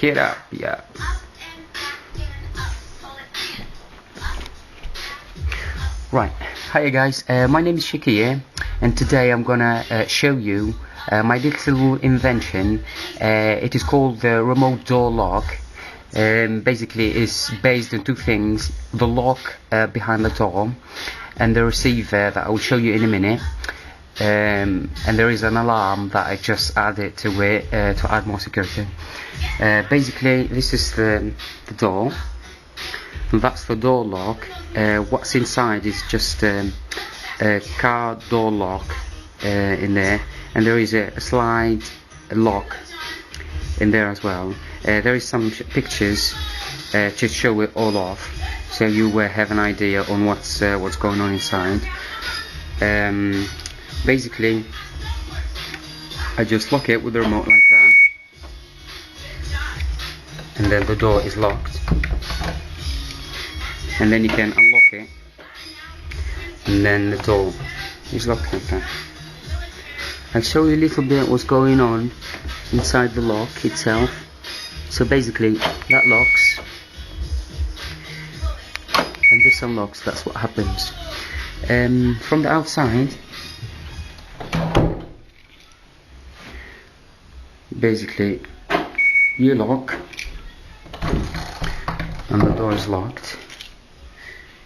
Pick it up, yeah. Right, hiya guys, my name is Shakir, and today I'm gonna show you my little invention. It is called the remote door lock. Basically it's based on two things: the lock behind the door and the receiver that I will show you in a minute. And there is an alarm that I just added to it to add more security. Basically this is the door, and that's the door lock. What's inside is just a car door lock in there, and there is a slide lock in there as well. There is some pictures to show it all off, so you have an idea on what's going on inside. Basically I just lock it with the remote like that, and then the door is locked, and then you can unlock it, and then the door is locked like that. I'll show you a little bit what's going on inside the lock itself. So basically that locks and this unlocks. That's what happens. From the outside, basically you lock and the door is locked,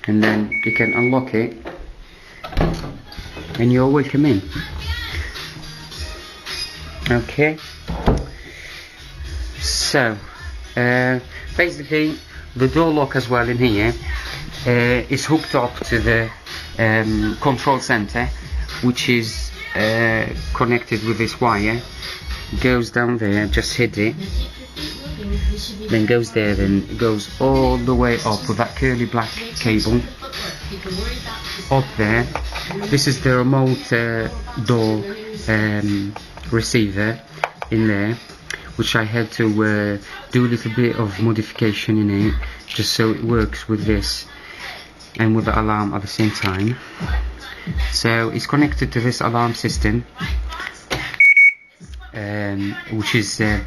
and then you can unlock it and you're welcome in. Okay, so basically the door lock as well in here is hooked up to the control center, which is connected with this wire. Goes down there, just hit it, then goes there, then goes all the way up with that curly black cable up there. This is the remote door receiver in there, which I had to do a little bit of modification in it, just so it works with this and with the alarm at the same time. So it's connected to this alarm system, which is a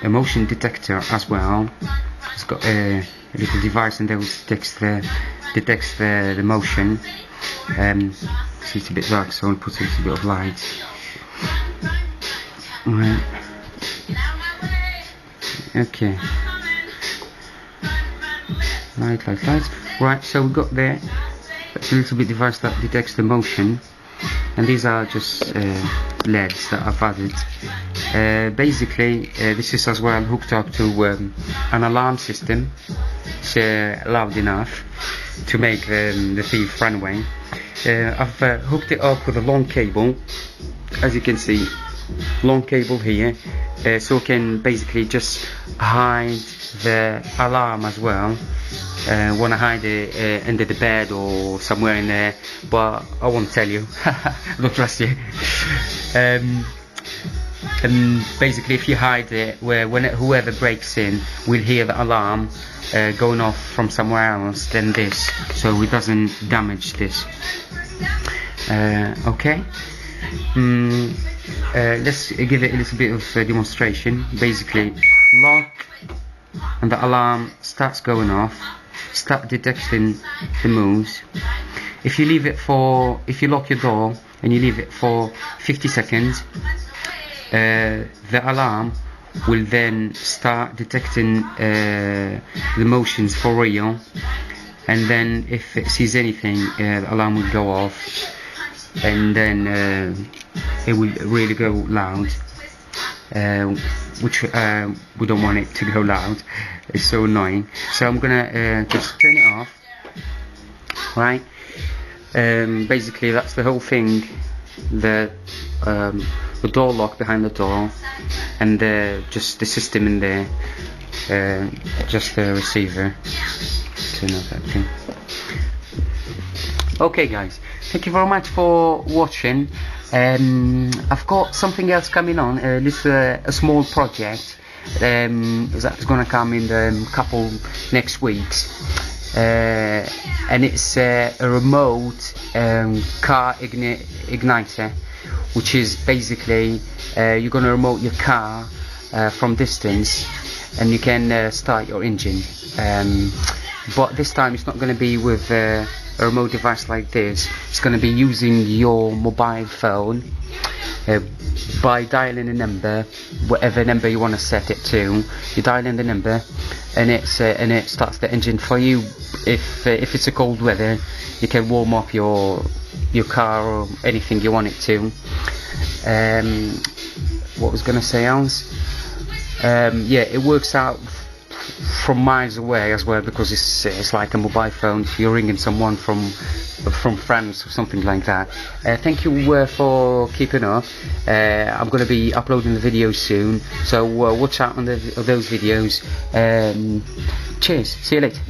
motion detector as well. It's got a little device, and that detects the motion. So it's a bit dark, so I'll put a little bit of light. Right. Okay. Light. Right, so we got there. That's a little bit device that detects the motion, and these are just LEDs that I've added. Basically, this is as well hooked up to an alarm system. It's loud enough to make the thief run away. I've hooked it up with a long cable, as you can see, long cable here, so I can basically just hide the alarm as well. Want to hide it under the bed or somewhere in there, but I won't tell you. I don't trust you. And basically, if you hide it, whoever breaks in will hear the alarm going off from somewhere else than this, so it doesn't damage this. Okay. Let's give it a little bit of demonstration. Basically, lock, and the alarm starts going off, start detecting the moves. If you lock your door and you leave it for 50 seconds, the alarm will then start detecting the motions for real, and then if it sees anything, the alarm will go off, and then it will really go loud, which we don't want it to go loud. It's so annoying. So I'm gonna just turn it off. Right. Basically that's the whole thing. The door lock behind the door, and just the system in there, just the receiver. Turn off that thing. Okay guys, thank you very much for watching. I've got something else coming on, a small project that's gonna come in the couple next weeks, and it's a remote car igniter, which is basically you're gonna remote your car from distance, and you can start your engine. But this time it's not going to be with a remote device like this. It's going to be using your mobile phone by dialing a number, whatever number you want to set it to. You dial in the number, and it starts the engine for you. If it's a cold weather, you can warm up your car or anything you want it to. What was going to say else? Yeah, it works out from miles away as well, because it's like a mobile phone if you're ringing someone from France or something like that. Thank you for keeping up. I'm going to be uploading the videos soon, so watch out on those videos. Cheers, see you later.